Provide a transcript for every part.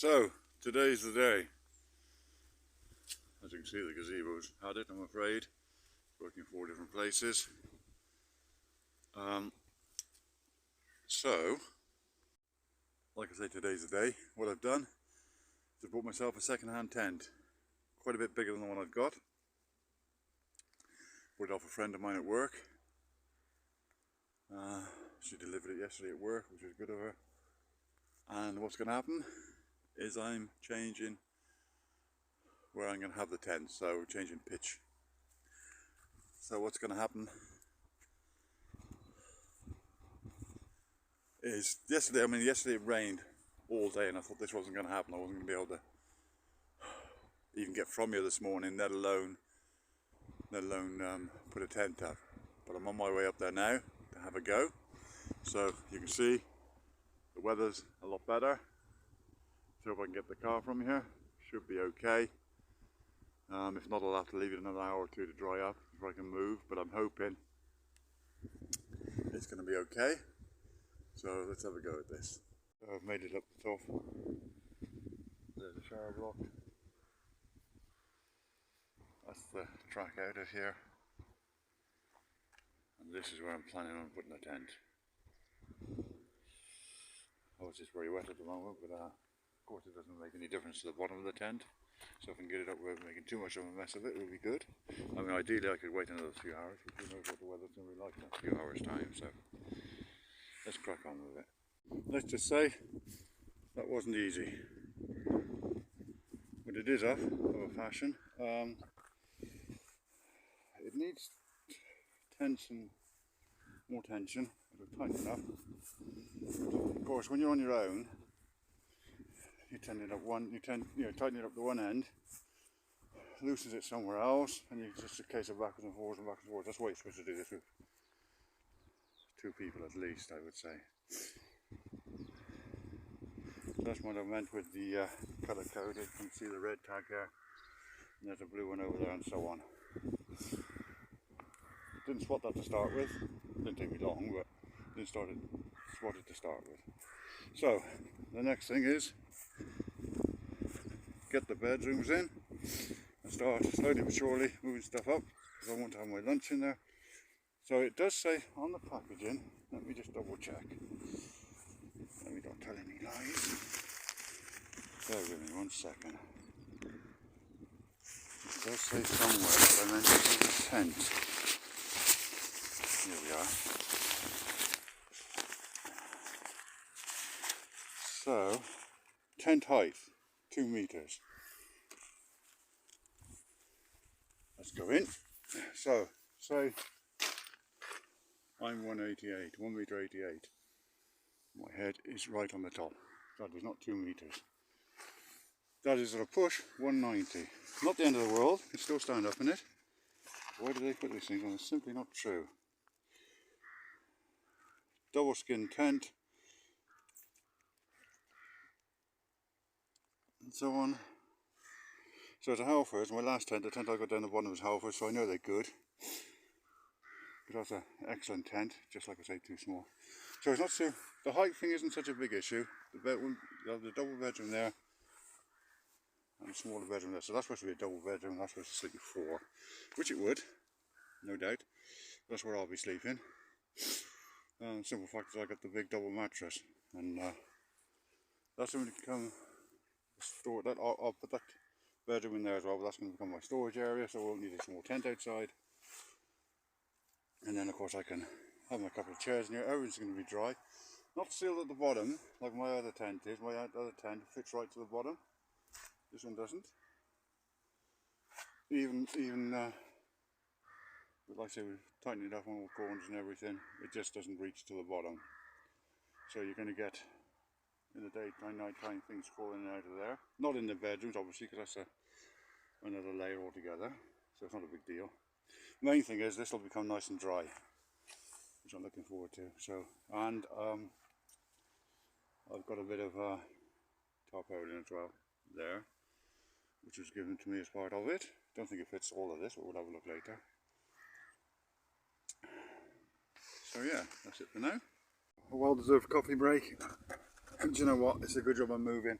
So, today's the day. As you can see, the gazebo's had it, I'm afraid. Working 4 different places. So, like I say, today's the day. What I've done is I bought myself a second-hand tent. Quite a bit bigger than the one I've got. Bought it off a friend of mine at work. She delivered it yesterday at work, which was good of her. And what's going to happen is I'm changing where I'm going to have the tent, so changing pitch. So what's going to happen is yesterday it rained all day, and I thought this wasn't going to happen. I wasn't going to be able to even get from here this morning, let alone put a tent up. But I'm on my way up there now to have a go. So you can see the weather's a lot better. See if I can get the car from here. Should be okay. If not, I'll have to leave it another hour or two to dry up before I can move, but I'm hoping it's going to be okay. So let's have a go at this. So I've made it up the top. There's a shower block. That's the track out of here. And this is where I'm planning on putting the tent. Oh, it's just very wet at the moment, but of course it doesn't make any difference to the bottom of the tent. So if I can get it up without making too much of a mess of it, it would be good. I mean, ideally I could wait another few hours, but who knows what the weather's going to be like in a few hours' time, so let's crack on with it. Let's just say that wasn't easy, but it is of a fashion. It needs tension, more tension. It'll tighten it up. Of course, when you're on your own, you tighten it up tighten it up to one end, loosens it somewhere else, and it's just a case of backwards and forwards and backwards and forwards. That's why you're supposed to do this with 2 people at least, I would say. That's what I meant with the colour coded. You can see the red tag here, and there's a blue one over there, and so on. Didn't spot that to start with. Didn't take me long, but didn't spot it to start with. So the next thing is get the bedrooms in and start slowly but surely moving stuff up, because I want to have my lunch in there. So it does say on the packaging, let me just double check. Let me not tell any lies. Bear with me 1 second. It does say somewhere that I mentioned the tent. Here we are. So, tent height, 2 meters. Let's go in. So, say I'm 188, 1 meter 88. My head is right on the top. That is not 2 meters. That is at a push 190. Not the end of the world, you can still stand up in it. Why do they put these things on? It's simply not true. Double skin tent. And so on. So it's a Halfords. My last tent, the tent I got down the bottom was Halfords, so I know they're good. But that's an excellent tent, just like I say, too small. So it's not so, the height thing isn't such a big issue. The double bedroom there, and a smaller bedroom there. So that's supposed to be a double bedroom, that's supposed to sleep 4, which it would, no doubt. That's where I'll be sleeping. Simple fact is I got the big double mattress, and that's going to become store. That I'll put that bedroom in there as well, but that's going to become my storage area, so I won't need a small tent outside. And then of course I can have a couple of chairs in here. Everything's going to be dry. Not sealed at the bottom like my other tent is. My other tent fits right to the bottom. This one doesn't. Even like I say, we've tightened it up on all corners and everything. It just doesn't reach to the bottom. So you're going to get, in the daytime, nighttime, things falling out of there. Not in the bedrooms, obviously, because that's another layer altogether. So it's not a big deal. Main thing is this will become nice and dry, which I'm looking forward to. So, and I've got a bit of tarpaulin as well there, which was given to me as part of it. Don't think it fits all of this, but we'll have a look later. So yeah, that's it for now. A well-deserved coffee break. And do you know what? It's a good job I'm moving.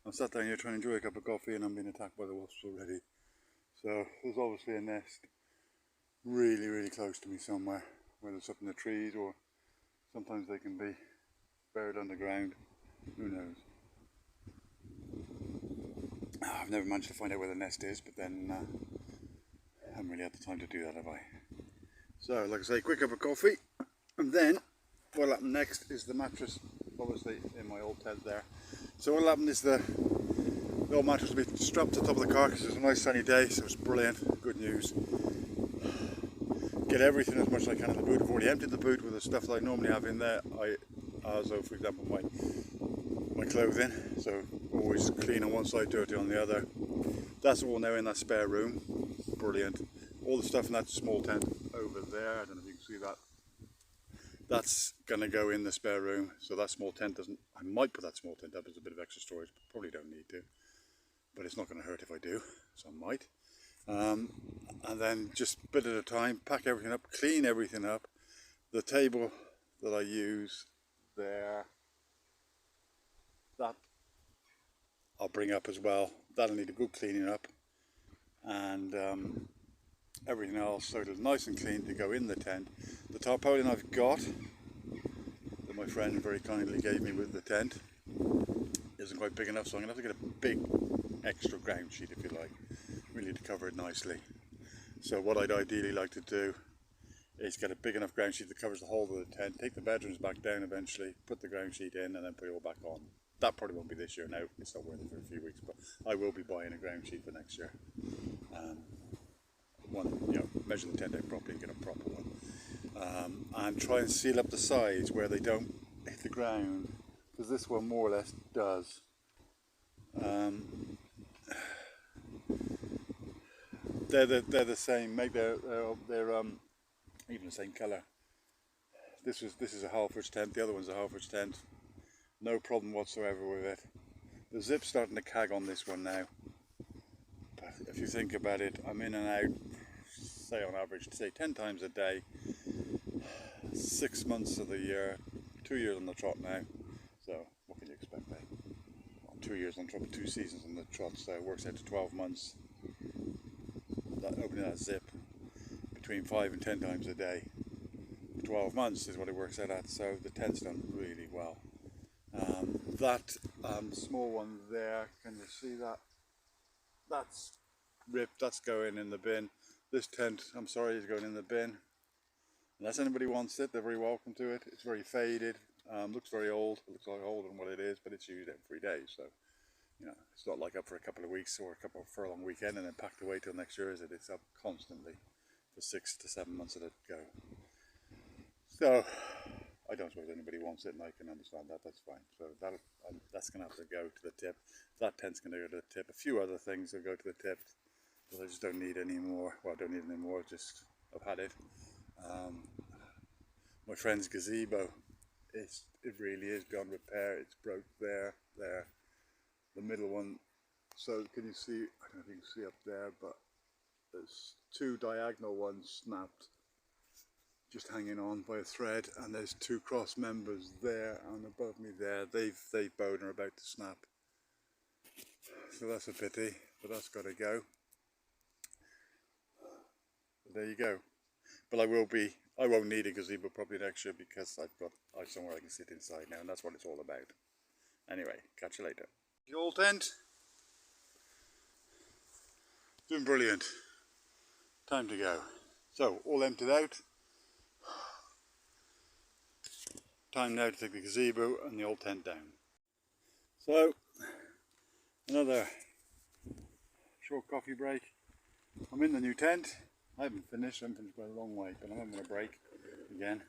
I'm sat down here trying to enjoy a cup of coffee and I'm being attacked by the wasps already. So there's obviously a nest really, really close to me somewhere, whether it's up in the trees or sometimes they can be buried underground. Who knows? I've never managed to find out where the nest is, but then I haven't really had the time to do that, have I? So, like I say, quick cup of coffee, and then what'll happen next is the mattress, obviously in my old tent there. So what'll happen is the old mattress will be strapped to the top of the car because it's a nice sunny day, so it's brilliant, good news. Get everything as much as I can in the boot. I've already emptied the boot with the stuff that I normally have in there. So for example my clothing, so always clean on one side, dirty on the other. That's all now in that spare room, brilliant. All the stuff in that small tent over there, I don't know if you can see that, that's going to go in the spare room, so that small tent doesn't, I might put that small tent up as a bit of extra storage, but probably don't need to, but it's not going to hurt if I do, so I might. And then just a bit at a time, pack everything up, clean everything up. The table that I use there, that I'll bring up as well. That'll need a good cleaning up, and everything else so it's nice and clean to go in the tent. The tarpaulin I've got, that my friend very kindly gave me with the tent, isn't quite big enough, so I'm going to have to get a big extra ground sheet, if you like, really to cover it nicely. So what I'd ideally like to do is get a big enough ground sheet that covers the whole of the tent, take the bedrooms back down eventually, put the ground sheet in, and then put it all back on. That probably won't be this year now, it's not worth it for a few weeks, but I will be buying a ground sheet for next year. Measure the tent out properly and get a proper one. And try and seal up the sides where they don't hit the ground, because this one more or less does. They're the same, they're even the same colour. This is a Halfords tent, the other one's a Halfords tent. No problem whatsoever with it. The zip's starting to cag on this one now. But if you think about it, I'm in and out, say on average, say 10 times a day, 6 months of the year, 2 years on the trot now. So what can you expect, eh? Well, 2 years on the trot, 2 seasons on the trot, so it works out to 12 months. Opening that zip between 5 and 10 times a day, 12 months is what it works out at, so the tent's done really well. That small one there, can you see that? That's ripped, that's going in the bin. This tent, I'm sorry, is going in the bin. Unless anybody wants it, they're very welcome to it. It's very faded, looks very old, it looks like older than what it is, but it's used every day, so you know, it's not like up for a couple of weeks or for a long weekend and then packed away till next year, is it? It's up constantly for 6 to 7 months at a go. So I don't suppose anybody wants it, and I can understand that, that's fine. So that's going to have to go to the tip. That tent's going to go to the tip. A few other things will go to the tip, but I just don't need any more. Well, I don't need any more, just I've had it. My friend's gazebo, it really is beyond repair. It's broke there. The middle one, so can you see, I don't know if you can see up there, but there's 2 diagonal ones snapped, just hanging on by a thread, and there's 2 cross members there and above me there, they've bowed and are about to snap. So that's a pity, but that's got to go. But there you go. But I won't need a gazebo probably next year because I've got somewhere I can sit inside now, and that's what it's all about. Anyway, catch you later. The old tent, doing brilliant. Time to go. So, all emptied out. Time now to take the gazebo and the old tent down. So, another short coffee break. I'm in the new tent. I haven't finished by a long way, but I'm having a break again.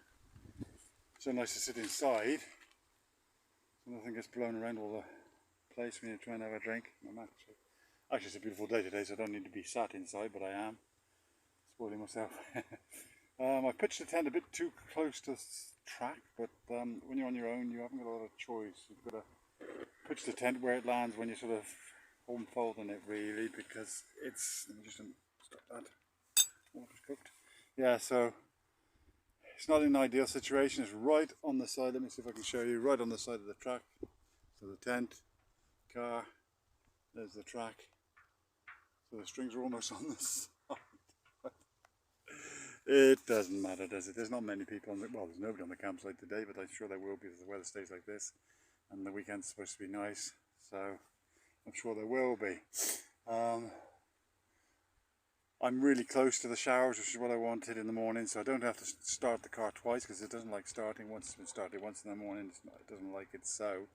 So nice to sit inside, so nothing gets blown around all the place when you're trying to have a drink. Actually, it's a beautiful day today, so I don't need to be sat inside, but I am spoiling myself. I pitched the tent a bit too close to the track, but when you're on your own, you haven't got a lot of choice. You've got to pitch the tent where it lands when you're sort of unfolding it, really, because it's. Let me just stop that. Water's cooked. Yeah, so it's not an ideal situation. It's right on the side. Let me see if I can show you. Right on the side of the track. So the tent, car, There's the track. So the strings are almost on this side. It doesn't matter, does it? There's not many people on the, well, there's nobody on the campsite today, but I'm sure there will be if the weather stays like this. And the weekend's supposed to be nice, so I'm sure there will be. I'm really close to the showers, which is what I wanted in the morning, so I don't have to start the car twice because it doesn't like starting once it's been started once in the morning. It doesn't like it. So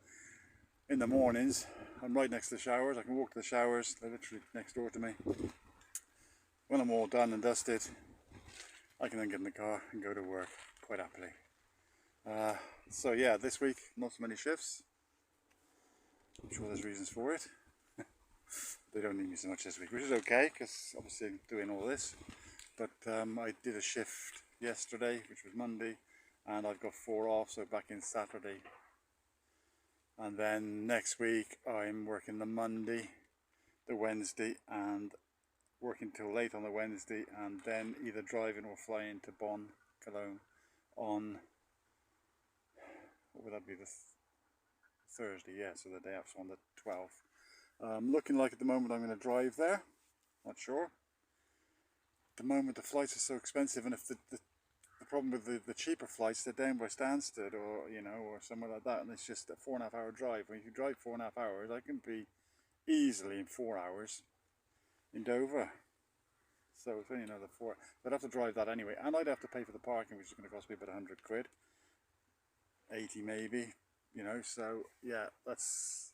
in the mornings, I'm right next to the showers. I can walk to the showers. They're literally next door to me. When I'm all done and dusted, I can then get in the car and go to work quite happily. So yeah, this week, not so many shifts. I'm sure there's reasons for it. They don't need me so much this week, which is okay, because obviously I'm doing all this. But I did a shift yesterday, which was Monday, and I've got 4 off, so back in Saturday. And then next week I'm working the Monday, the Wednesday, and working till late on the Wednesday, and then either driving or flying to Bonn, Cologne on, what would that be, the Thursday, yeah, so the day after, on the 12th. Looking like at the moment I'm going to drive there, not sure. At the moment the flights are so expensive, and if the problem with the cheaper flights, they're down by Stansted or, you know, or somewhere like that, and it's just a 4.5 hour drive. When you drive 4.5 hours, I can be easily in 4 hours in Dover. So it's only another 4. I'd have to drive that anyway, and I'd have to pay for the parking, which is going to cost me about 100 quid, 80 maybe, you know. So yeah, that's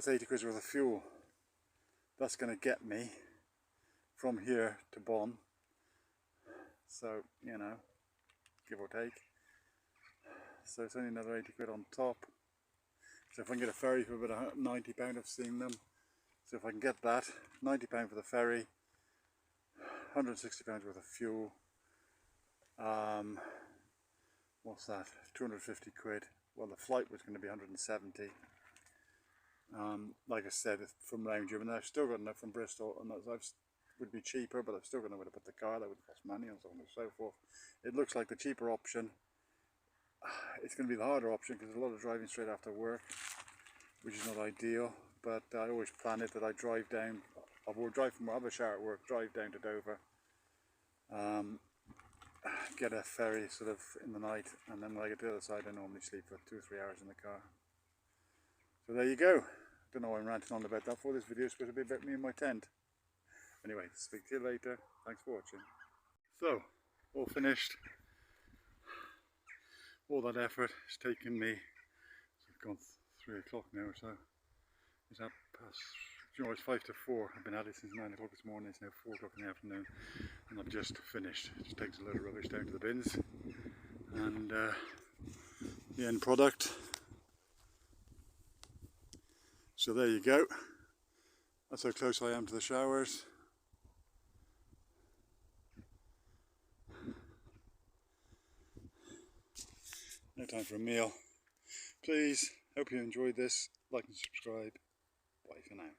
80 quid worth of fuel. That's going to get me from here to Bonn. So, you know, give or take. So it's only another 80 quid on top. So if I can get a ferry for about £90, I've seen them. So if I can get that, £90 for the ferry, £160 worth of fuel. What's that? 250 quid. Well, the flight was going to be 170. Like I said, from round here, and I've still got enough from Bristol, and that would be cheaper, but I've still got nowhere to put the car. That would cost money, and so on and so forth. It looks like the cheaper option. It's going to be the harder option because there's a lot of driving straight after work, which is not ideal. But I always plan it that I drive down. I will drive from wherever I shower at work, drive down to Dover, get a ferry sort of in the night, and then when I get to the other side, I normally sleep for 2 or 3 hours in the car. So there you go. Don't know why I'm ranting on about that for. This video is supposed to be about me and my tent. Anyway, speak to you later. Thanks for watching. So, all finished. All that effort has taken me, it's gone 3 o'clock now or so. Is that past, you know, it's 5 to 4. I've been at it since 9 o'clock this morning. It's now 4 o'clock in the afternoon, and I've just finished. It just takes a load of rubbish down to the bins, and the end product. So there you go. That's how close I am to the showers. No time for a meal. Please, hope you enjoyed this. Like and subscribe. Bye for now.